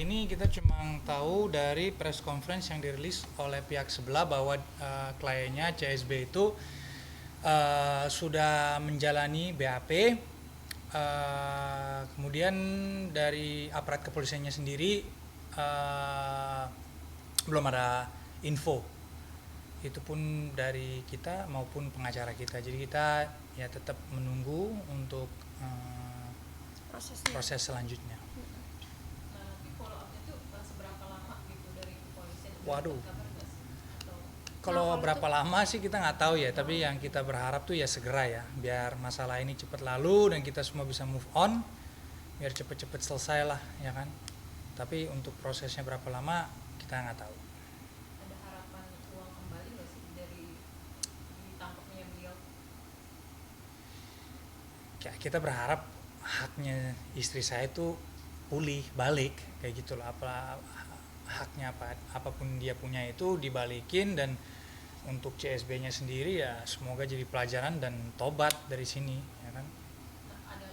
ini kita cuma tahu dari press conference yang dirilis oleh pihak sebelah bahwa kliennya CSB itu sudah menjalani BAP. Kemudian dari aparat kepolisiannya sendiri belum ada info, itu pun dari kita maupun pengacara kita. Jadi kita ya tetap menunggu untuk proses selanjutnya. Nah, nanti follow up itu seberapa lama gitu dari kepolisian? Waduh, Kabar nggak sih? Atau kalau berapa lama sih kita nggak tahu ya, tapi yang kita berharap tuh ya segera ya, biar masalah ini cepat lalu dan kita semua bisa move on, biar cepet-cepet selesai lah ya kan. Tapi untuk prosesnya berapa lama kita nggak tahu. ada harapan uang kembali nggak sih dari ditangkapnya beliau? Ya, kita berharap haknya istri saya itu pulih balik kayak gitu loh. Haknya apapun dia punya itu dibalikin, dan untuk CSB-nya sendiri ya semoga jadi pelajaran dan tobat dari sini ya kan. Nah, ada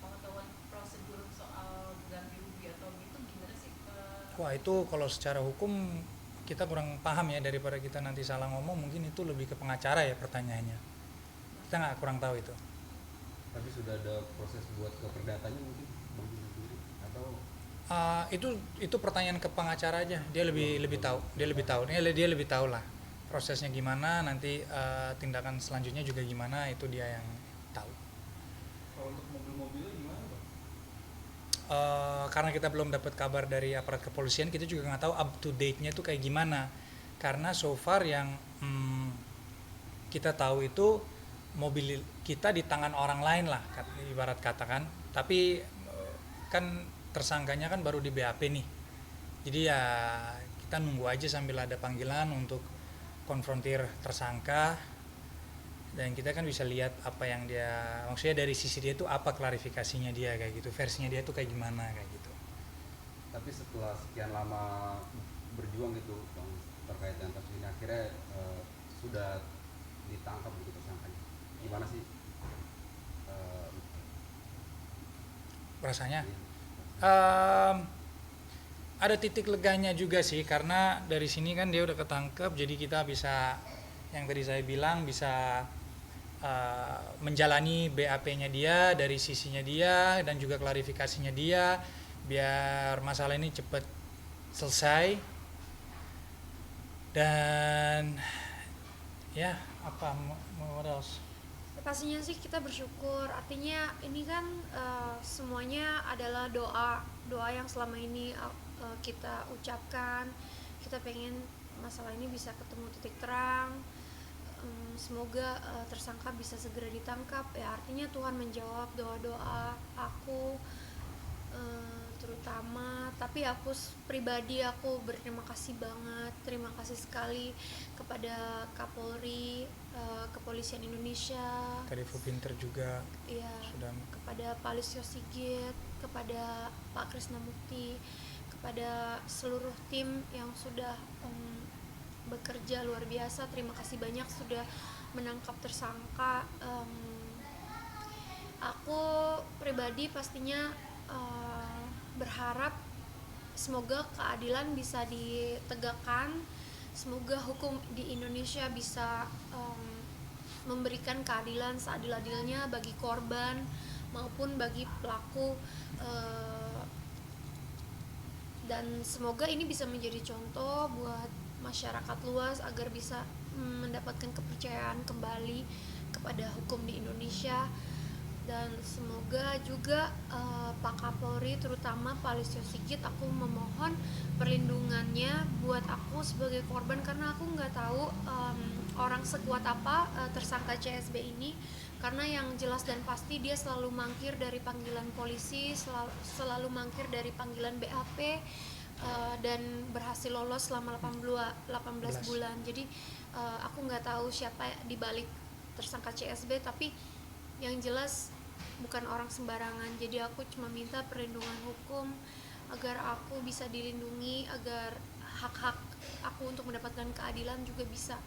pengetahuan prosedur soal ganti rugi atau gitu gimana sih? Wah, itu kalau secara hukum kita kurang paham ya, daripada kita nanti salah ngomong, mungkin itu lebih ke pengacara ya pertanyaannya. Kita nggak kurang tahu itu. Tapi sudah ada proses buat ke perdatanya mungkin Bang Bima sendiri atau Itu pertanyaan ke pengacara aja. Dia lebih tahu. Dia lebih tahu lah prosesnya gimana, nanti tindakan selanjutnya juga gimana, itu dia yang tahu. Kalau untuk mobil-mobilnya gimana, Bang? Karena kita belum dapat kabar dari aparat kepolisian, kita juga nggak tahu up to date-nya itu kayak gimana. Karena so far yang kita tahu itu mobil kita di tangan orang lain lah, ibarat katakan. Tapi kan tersangkanya kan baru di BAP nih. Jadi ya kita nunggu aja sambil ada panggilan untuk konfrontir tersangka, dan kita kan bisa lihat apa yang dia, maksudnya dari sisi dia tuh apa klarifikasinya dia kayak gitu, versinya dia tuh kayak gimana kayak gitu. tapi setelah sekian lama berjuang gitu Bang terkait dengan kasus ini akhirnya sudah ditangkap begitu tersangkanya. Gimana sih Rasanya ini? ada titik leganya juga sih, karena dari sini kan dia udah ketangkep, jadi kita bisa, yang tadi saya bilang, bisa menjalani BAP-nya dia dari sisinya dia dan juga klarifikasinya dia, biar masalah ini cepat selesai. Dan ya apa what else? Pastinya sih kita bersyukur, artinya ini kan semuanya adalah doa yang selama ini kita ucapkan. Kita pengen masalah ini bisa ketemu titik terang. Semoga tersangka bisa segera ditangkap ya, artinya Tuhan menjawab doa-doa aku terutama. Tapi aku pribadi aku berterima kasih banget, terima kasih sekali kepada Kapolri, Kepolisian Indonesia, Tadi Fu Pinter juga ya, sudah. kepada Pak Listio Sigit, kepada Pak Krisna Mukti, kepada seluruh tim yang sudah bekerja luar biasa. Terima kasih banyak sudah menangkap tersangka. Aku pribadi pastinya berharap semoga keadilan bisa ditegakkan, semoga hukum di Indonesia bisa memberikan keadilan seadil-adilnya bagi korban maupun bagi pelaku, dan semoga ini bisa menjadi contoh buat masyarakat luas agar bisa mendapatkan kepercayaan kembali kepada hukum di Indonesia. Dan semoga juga Pak Kapolri, terutama Pak Listio Sigit, aku memohon perlindungannya buat aku sebagai korban, karena aku nggak tahu orang sekuat apa tersangka CSB ini, karena yang jelas dan pasti dia selalu mangkir dari panggilan polisi, selalu mangkir dari panggilan BAP, dan berhasil lolos selama 18 bulan. Jadi aku nggak tahu siapa di balik tersangka CSB, tapi yang jelas bukan orang sembarangan. Jadi aku cuma minta perlindungan hukum agar aku bisa dilindungi, agar hak-hak aku untuk mendapatkan keadilan juga bisa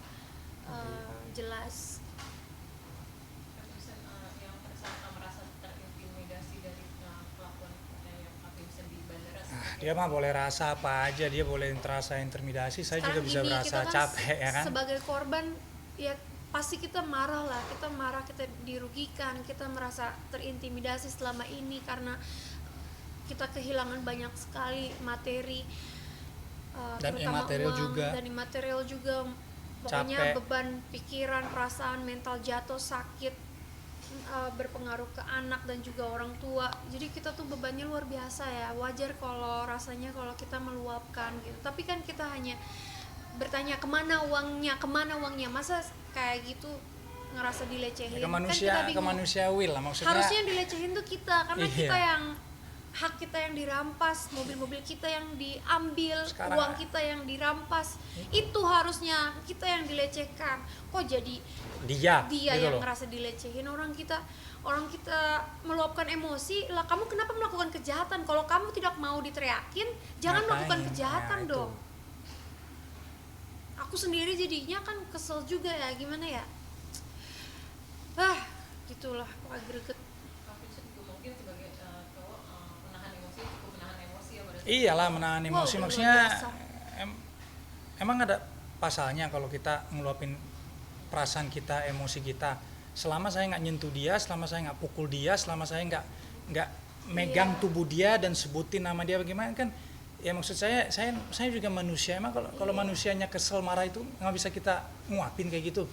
jelas. Yang tersangka merasa terintimidasi dari kelakuan yang Pak Vincent di bandara. Dia mah boleh rasa apa aja, dia boleh terasa intimidasi, saya juga Sekarang bisa gini, berasa kita kan capek ya kan. sebagai korban ya pasti kita marah lah, kita marah, kita dirugikan, kita merasa terintimidasi selama ini karena kita kehilangan banyak sekali materi, Dan terutama imaterial uang, juga. dan imaterial juga. Pokoknya Capek. beban pikiran, perasaan, mental jatuh, sakit, berpengaruh ke anak dan juga orang tua. Jadi kita tuh bebannya luar biasa ya. Wajar kalau rasanya kalau kita meluapkan gitu. Tapi kan kita hanya bertanya kemana uangnya, masa kayak gitu ngerasa dilecehin. Ke Kan manusia, kita ke bingung. manusiawi lah maksudnya. Harusnya yang dilecehin tuh kita, karena Iya. kita yang hak kita yang dirampas, mobil-mobil kita yang diambil, Sekarang- uang kita yang dirampas, itu harusnya kita yang dilecehkan. Kok jadi dia dia gitu yang loh. ngerasa dilecehin? Orang kita meluapkan emosi lah. Kamu kenapa melakukan kejahatan? Kalau kamu tidak mau diteriakin, jangan melakukan Ngapain? kejahatan Nah, itu. dong. Aku sendiri jadinya kan kesel juga ya, gimana ya, gitulah, pokoknya greget. Tapi juga mungkin sebagai cowok menahan emosi, cukup menahan emosi ya pada saat Iyalah menahan emosi, Wow, maksudnya luar biasa. emang ada pasalnya kalau kita ngeluapin perasaan kita, emosi kita. Selama saya nggak nyentuh dia, selama saya nggak pukul dia, selama saya nggak megang Iya. tubuh dia dan sebutin nama dia bagaimana kan, ya maksud saya juga manusia. Emang kalau manusianya kesel marah itu nggak bisa kita nguapin kayak gitu.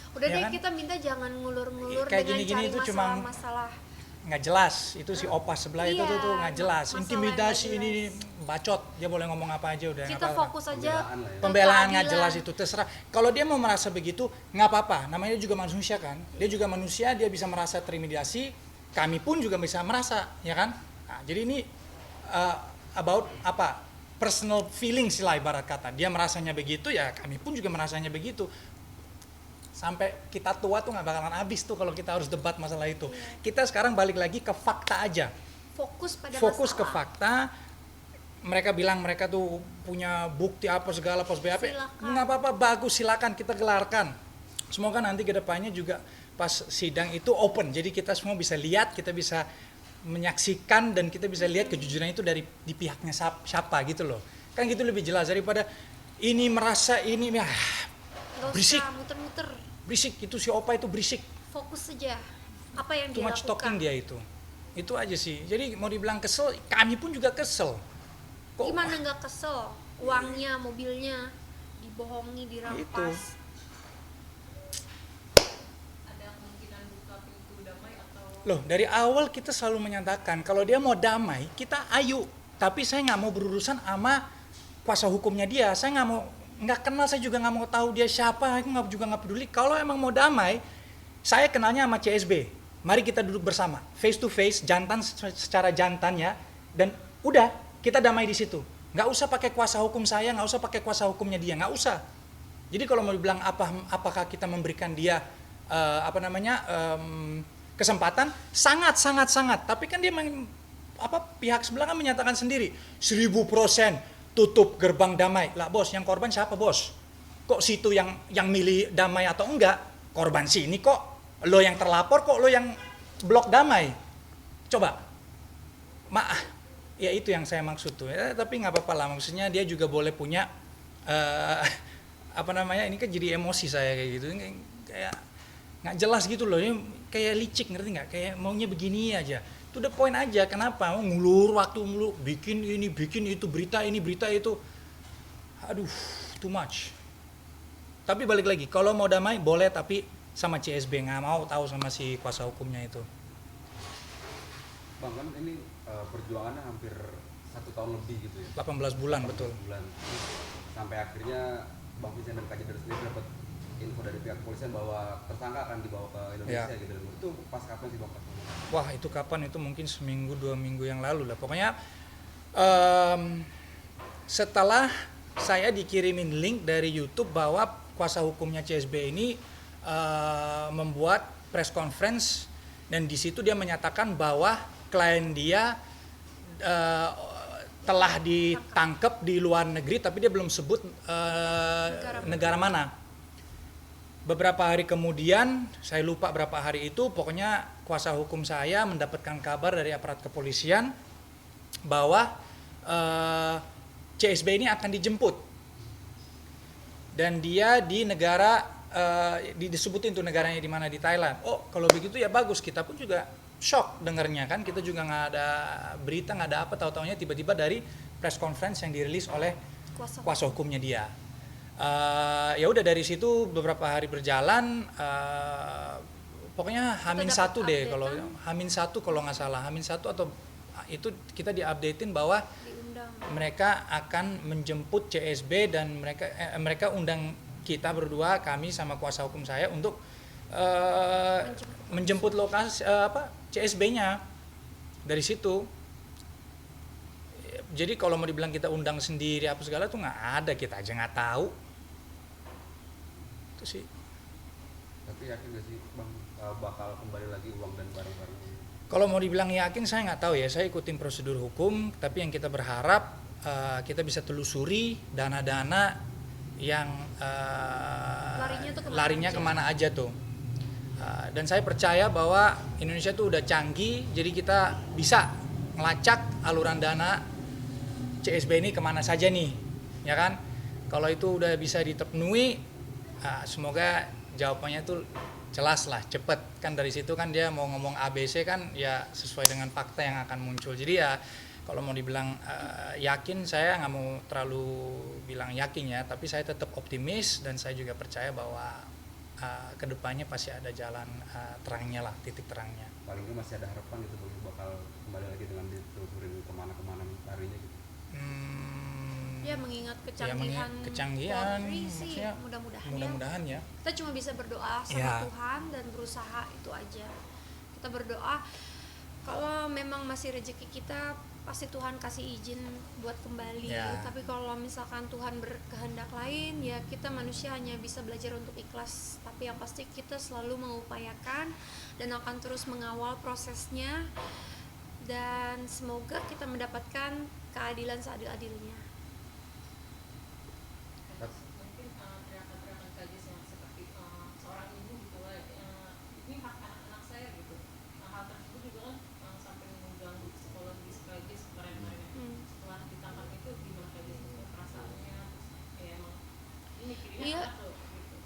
Udah Ya deh, kan? kita minta jangan ngulur-ngulur Kayak dengan gini-gini cari itu cuma masalah-masalah. Nggak jelas. Itu si opa sebelah itu Iya, tuh nggak jelas. masalah Intimidasi yang nggak ini bacot, dia boleh ngomong apa aja udah. Kita nggak apa-apa. fokus aja Pembelaan lah ya. ke Pembelaan nggak keadilan. jelas itu terserah. Kalau dia mau merasa begitu nggak apa-apa, namanya juga manusia kan. Dia juga manusia, dia bisa merasa terintimidasi. Kami pun juga bisa merasa, ya kan. Nah, jadi ini about apa personal feelings lah ibarat kata. Dia merasanya begitu ya, kami pun juga merasanya begitu. Sampai kita tua tuh nggak bakalan habis tuh kalau kita harus debat masalah itu. Kita sekarang balik lagi ke fakta aja. Fokus Ke masalah. fakta. Mereka bilang mereka tuh punya bukti apa segala pos BAP. Silakan. Nggak apa-apa, bagus, silakan kita gelarkan. Semoga nanti ke depannya juga pas sidang itu open. Jadi kita semua bisa lihat, kita bisa menyaksikan dan kita bisa lihat kejujuran itu dari di pihaknya siapa gitu loh. Kan gitu lebih jelas daripada ini merasa ini Nggak berisik. usah muter-muter, Berisik itu si opa itu berisik. fokus saja apa yang Too dia much lakukan. talking dia itu. Itu aja sih. Jadi mau dibilang kesel, kami pun juga kesel. Kok Gimana nggak kesel? Uangnya, mobilnya dibohongi, dirampas. ada kemungkinan buka pintu damai atau Loh, dari awal kita selalu menyatakan kalau dia mau damai, kita ayo. Tapi saya nggak mau berurusan sama kuasa hukumnya dia. Saya nggak kenal, saya juga nggak mau tahu dia siapa. Aku juga nggak peduli. Kalau emang mau damai, saya kenalnya sama CSB. Mari kita duduk bersama, face to face, jantan secara jantan ya. Dan udah, kita damai di situ. Nggak usah pakai kuasa hukum saya, nggak usah pakai kuasa hukumnya dia, nggak usah. Jadi kalau mau dibilang apakah kita memberikan dia kesempatan, sangat. Tapi kan dia pihak sebelah kan menyatakan sendiri 1000% tutup gerbang damai. Lah bos, yang korban siapa bos? Kok situ yang milih damai atau enggak? Korban sini kok, lo yang terlapor kok lo yang blok damai. Coba, ya itu yang saya maksud tuh. Ya, tapi nggak apa-apa lah, maksudnya dia juga boleh punya ini kan jadi emosi saya kayak gitu, kayak nggak jelas gitu loh, ini kayak licik, ngerti nggak? Kayak maunya begini aja. To the point aja, kenapa? Ngulur waktu mulu, bikin itu, berita ini, berita itu. Aduh, too much. Tapi balik lagi, kalau mau damai boleh, tapi sama CSB, nggak mau tahu sama si kuasa hukumnya itu. Bang, kan ini perjuangannya hampir 1 tahun lebih gitu ya. 18 bulan, betul. 18 bulan. Sampai akhirnya Bang Vincent dan Kak Jedar sendiri dapat info dari pihak kepolisian bahwa tersangka akan dibawa ke Indonesia Ya. gitu. Itu pas kapan sih Bang? Wah, itu kapan? Itu mungkin seminggu 2 minggu yang lalu lah. Pokoknya setelah saya dikirimin link dari YouTube bahwa kuasa hukumnya CSB ini membuat press conference, dan di situ dia menyatakan bahwa klien dia telah ditangkap di luar negeri, tapi dia belum sebut negara mana. Beberapa hari kemudian, saya lupa berapa hari itu, pokoknya kuasa hukum saya mendapatkan kabar dari aparat kepolisian bahwa CSB ini akan dijemput dan dia di negara disebutin tuh negaranya di mana, di Thailand. Oh kalau begitu ya bagus, kita pun juga shock dengarnya kan, kita juga nggak ada berita, nggak ada apa, tahu-taunya tiba-tiba dari press conference yang dirilis oleh kuasa hukumnya dia. Ya udah dari situ beberapa hari berjalan, pokoknya Hamin satu deh, kalau Hamin satu kalau nggak salah, Hamin satu atau itu kita diupdatein bahwa mereka akan menjemput CSB dan mereka undang kita berdua, kami sama kuasa hukum saya untuk menjemput lokasi CSB-nya dari situ. Jadi kalau mau dibilang kita undang sendiri apa segala tuh nggak ada, kita aja nggak tahu. Itu sih. Tapi yakin gak sih Bang bakal kembali lagi uang dan barang-barang? Kalau mau dibilang yakin saya nggak tahu ya, saya ikutin prosedur hukum, tapi yang kita berharap kita bisa telusuri dana-dana yang larinya kemana aja tuh. Dan saya percaya bahwa Indonesia tuh udah canggih, jadi kita bisa ngelacak aluran dana CSB ini kemana saja nih, ya kan? Kalau itu udah bisa diterpenuhi, semoga jawabannya tuh jelas lah, cepet kan. Dari situ kan dia mau ngomong ABC kan ya sesuai dengan fakta yang akan muncul. Jadi ya kalau mau dibilang yakin, saya nggak mau terlalu bilang yakin ya, tapi saya tetap optimis dan saya juga percaya bahwa kedepannya pasti ada jalan terangnya lah, titik terangnya. Paling nggak masih ada harapan gitu bakal kembali lagi dengan ditelusurin kemana-kemana larinya gitu. Ya mengingat kecanggihan Polri sih, mudah-mudahan ya. Kita cuma bisa berdoa sama Tuhan dan berusaha itu aja. Kita berdoa kalau memang masih rezeki kita, pasti Tuhan kasih izin buat kembali. Tapi kalau misalkan Tuhan berkehendak lain, ya kita manusia hanya bisa belajar untuk ikhlas. Tapi yang pasti kita selalu mengupayakan dan akan terus mengawal prosesnya, dan semoga kita mendapatkan keadilan seadil-adilnya. Mungkin teriakan-teriakan Kajis yang seperti seorang ibu gitu lah, ini hak anak-anak saya gitu. Hal tersebut juga kan sampai mengganggu psikologis Kajis kemarin-kemarin. Setelah ditangkap itu gimana Kajis perasaannya? Ya emang ini kirinya anak tuh gitu.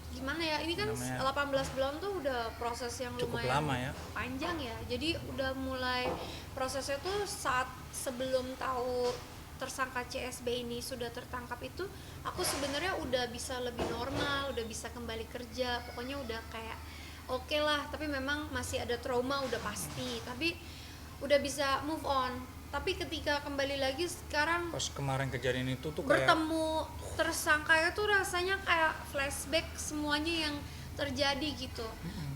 Gimana ya, ini kan 18 bulan tuh udah proses yang cukup lumayan lama ya, panjang ya. Jadi udah mulai prosesnya tuh saat sebelum tahu tersangka CSB ini sudah tertangkap itu, aku sebenarnya udah bisa lebih normal, udah bisa kembali kerja, pokoknya udah kayak oke lah. Tapi memang masih ada trauma, udah pasti, tapi udah bisa move on. Tapi ketika kembali lagi sekarang pas kemarin kejadian itu tuh bertemu tersangka itu rasanya kayak flashback semuanya yang terjadi gitu.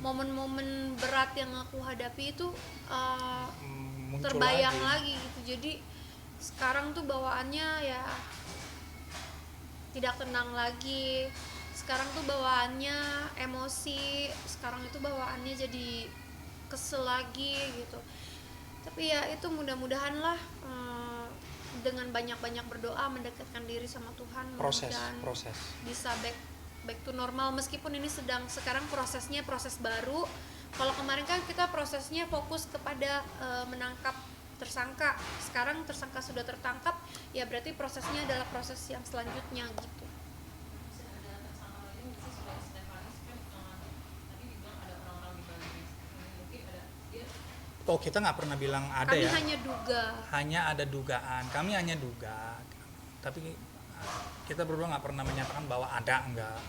Momen-momen berat yang aku hadapi itu terbayang lagi gitu. Jadi sekarang tuh bawaannya ya tidak tenang lagi. Sekarang tuh bawaannya emosi, sekarang itu bawaannya jadi kesel lagi gitu. Tapi ya itu mudah-mudahan lah dengan banyak-banyak berdoa, mendekatkan diri sama Tuhan, proses bisa back to normal. Meskipun ini sekarang prosesnya proses baru. Kalau kemarin kan kita prosesnya fokus kepada menangkap tersangka, sekarang tersangka sudah tertangkap, ya berarti prosesnya adalah proses yang selanjutnya gitu. Bisa ada tersangka lain sih selain Stefanus kan tadi dibilang ada orang-orang di Bali, mungkin ada dia. Oh kita nggak pernah bilang ada kami ya. Hanya ada dugaan. Kami hanya duga. Tapi kita berdua nggak pernah menyatakan bahwa ada, enggak.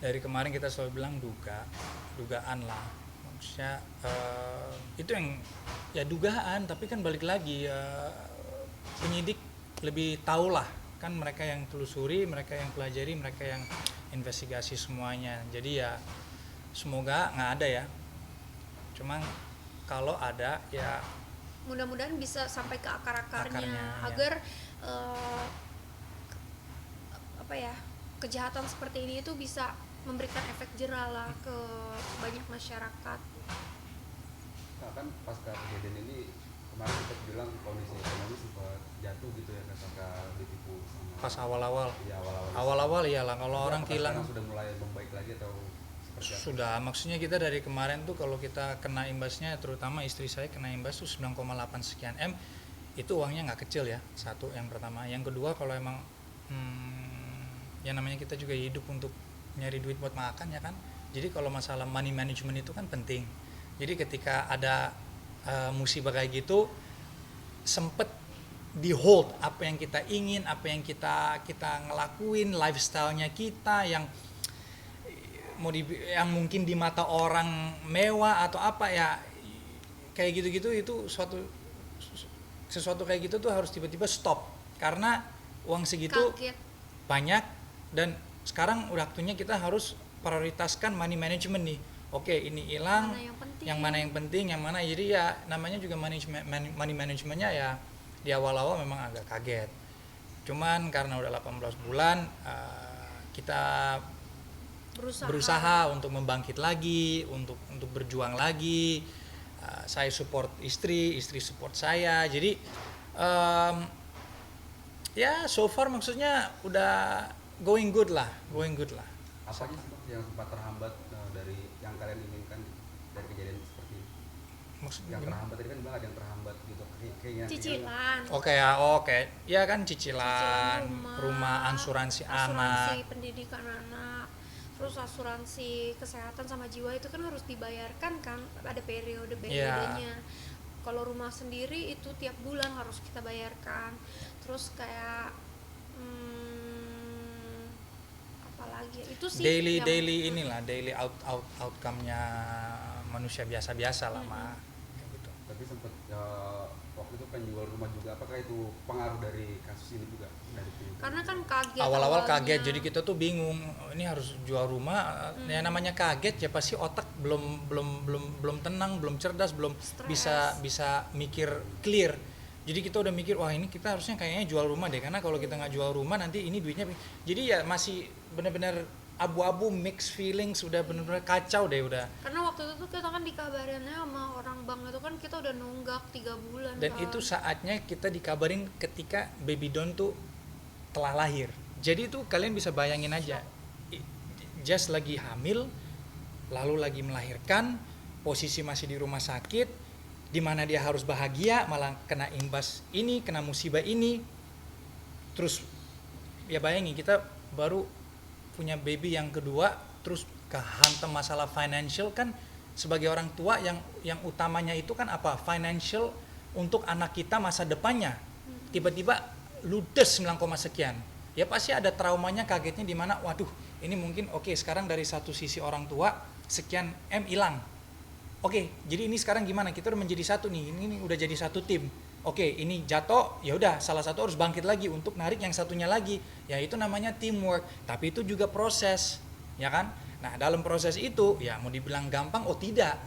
Dari kemarin kita selalu bilang dugaan lah. Maksudnya itu yang ya dugaan. Tapi kan balik lagi penyidik lebih tahu lah. Kan mereka yang telusuri, mereka yang pelajari, mereka yang investigasi semuanya. Jadi ya semoga nggak ada ya. Cuma kalau ada ya mudah-mudahan bisa sampai ke akar-akarnya agar kejahatan seperti ini itu bisa memberikan efek jerah lah ke banyak masyarakat. Nah, kan pasca kejadian ini kemarin kita bilang kondisi ekonomi sempat jatuh gitu ya, ketika ditipu sama pas awal-awal. Iya, awal-awal iyalah kalau orang hilang sudah mulai membaik lagi atau sudah. Maksudnya kita dari kemarin tuh kalau kita kena imbasnya, terutama istri saya kena imbas tuh 9,8 sekian M, itu uangnya nggak kecil ya, satu yang pertama. Yang kedua kalau emang yang namanya kita juga hidup untuk nyari duit buat makan ya kan, jadi kalau masalah money management itu kan penting. Jadi ketika ada musibah kayak gitu, sempet di hold apa yang kita ingin, apa yang kita ngelakuin, lifestyle-nya kita yang yang mungkin di mata orang mewah atau apa ya, kayak gitu-gitu, itu sesuatu kayak gitu tuh harus tiba-tiba stop karena uang segitu Kaget. banyak. Dan sekarang udah waktunya kita harus prioritaskan money management nih. Oke, ini hilang, Mana yang penting. yang mana yang penting, yang mana. Jadi ya namanya juga money managementnya ya di awal-awal memang agak kaget. Cuman karena udah 18 bulan kita berusaha untuk membangkit lagi, untuk berjuang lagi. Saya support istri support saya. Jadi ya so far maksudnya udah going good lah. Apa aja sih Bang yang sempat terhambat dari yang kalian inginkan dari kejadian seperti ini? Maksudnya Yang gimana? terhambat tadi kan bilang ada yang terhambat gitu. Keinginan Cicilan. Oke. Ya kan cicilan Cicilan rumah, asuransi anak. pendidikan anak, terus asuransi kesehatan sama jiwa itu kan harus dibayarkan kan, ada periodenya. Kalau rumah sendiri itu tiap bulan harus kita bayarkan. Terus kayak apalagi itu sih Daily inilah daily outcome-nya manusia biasa-biasa lah mah kayak gitu. Tapi sempat waktu itu kan jual rumah juga. Apakah itu pengaruh dari kasus ini juga dari tim? karena kan kaget Awal-awal awalnya. kaget, jadi kita tuh bingung, ini harus jual rumah. Ya namanya kaget ya pasti otak belum tenang, belum cerdas, belum Stres. bisa mikir clear. Jadi kita udah mikir, wah ini kita harusnya kayaknya jual rumah deh, karena kalau kita nggak jual rumah nanti ini duitnya. Jadi ya masih benar-benar abu-abu, mixed feelings, udah benar-benar kacau deh udah. Karena waktu itu tuh kita kan dikabarinnya sama orang bank itu kan kita udah nunggak 3 bulan Dan kan. itu saatnya kita dikabarin ketika baby Don tuh telah lahir. Jadi tuh kalian bisa bayangin aja, Jess lagi hamil, lalu lagi melahirkan, posisi masih di rumah sakit, di mana dia harus bahagia, malah kena imbas ini, kena musibah ini. Terus ya bayangin kita baru punya baby yang kedua, terus kehantam masalah financial kan. Sebagai orang tua yang utamanya itu kan apa? Financial untuk anak kita masa depannya. Tiba-tiba ludes 9, sekian. Ya pasti ada traumanya, kagetnya di mana, waduh, ini mungkin oke, sekarang dari satu sisi orang tua sekian M hilang. Oke, jadi ini sekarang gimana? Kita udah menjadi satu nih. Ini udah jadi satu tim. Oke, ini jatuh, ya udah salah satu harus bangkit lagi untuk narik yang satunya lagi. Ya itu namanya teamwork. Tapi itu juga proses, ya kan? Nah, dalam proses itu ya mau dibilang gampang, oh tidak.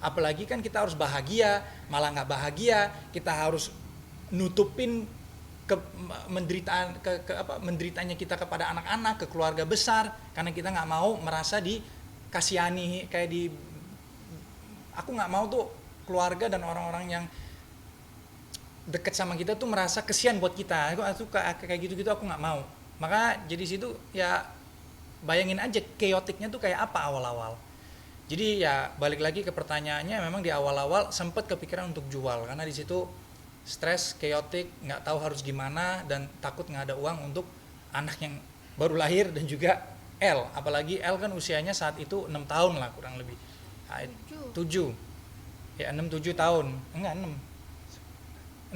Apalagi kan kita harus bahagia, malah nggak bahagia, kita harus nutupin menderitanya kita kepada anak-anak, ke keluarga besar, karena kita nggak mau merasa dikasihani kayak aku nggak mau tuh keluarga dan orang-orang yang deket sama kita tuh merasa kesian buat kita. Aku kayak gitu-gitu aku nggak mau. Maka jadi situ ya bayangin aja chaoticnya tuh kayak apa awal-awal. Jadi ya balik lagi ke pertanyaannya, memang di awal-awal sempat kepikiran untuk jual karena di situ stres, chaotic, nggak tahu harus gimana dan takut nggak ada uang untuk anak yang baru lahir dan juga L. Apalagi L kan usianya saat itu 6 tahun lah kurang lebih. 7 ya 6-7 tahun enggak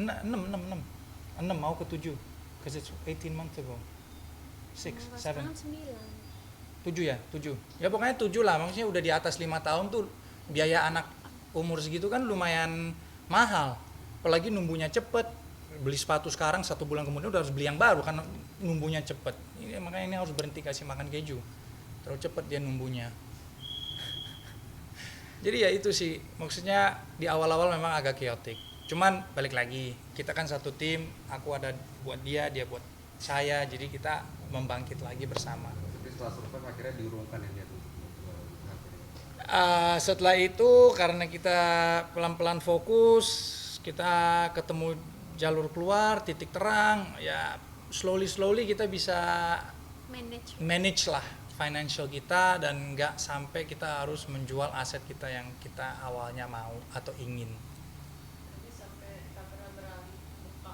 6 mau ke 7 because it's 18 months ago 6, 7 7 ya pokoknya 7 lah, maksudnya udah di atas 5 tahun tuh biaya anak umur segitu kan lumayan mahal, apalagi numbuhnya cepet. Beli sepatu sekarang 1 bulan kemudian udah harus beli yang baru karena numbuhnya cepet. Makanya ini harus berhenti kasih makan keju, terlalu cepet dia numbuhnya. Jadi ya itu sih, maksudnya di awal-awal memang agak chaotic. Cuman balik lagi, kita kan satu tim, aku ada buat dia buat saya, jadi kita membangkit lagi bersama. Tapi setelah survive akhirnya diurungkan ya dia tuh. Setelah itu karena kita pelan-pelan fokus, kita ketemu jalur keluar, titik terang, ya slowly kita bisa manage lah financial kita dan nggak sampai kita harus menjual aset kita yang kita awalnya mau atau ingin. Jadi sampai tak pernah beralih buka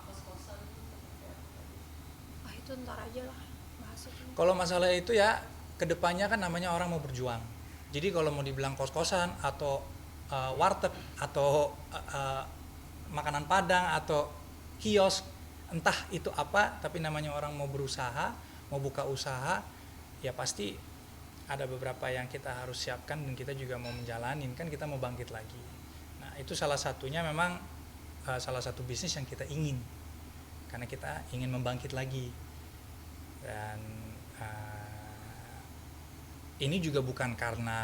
Itu ntar aja lah bahas itu. Kalau masalah itu ya kedepannya kan namanya orang mau berjuang. Jadi kalau mau dibilang kos-kosan atau warteg atau makanan Padang atau kios, entah itu apa, tapi namanya orang mau berusaha, mau buka usaha, ya pasti ada beberapa yang kita harus siapkan dan kita juga mau menjalanin, kan kita mau bangkit lagi. Nah itu salah satunya memang salah satu bisnis yang kita ingin, karena kita ingin membangkit lagi. Dan ini juga bukan karena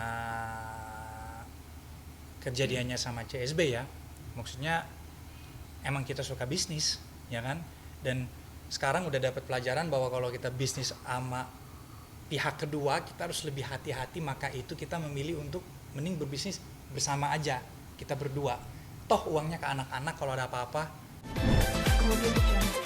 kejadiannya sama CSB ya, maksudnya emang kita suka bisnis ya kan, dan sekarang udah dapat pelajaran bahwa kalau kita bisnis sama pihak kedua kita harus lebih hati-hati, maka itu kita memilih untuk mending berbisnis bersama aja, kita berdua, toh uangnya ke anak-anak kalau ada apa-apa. Kemudian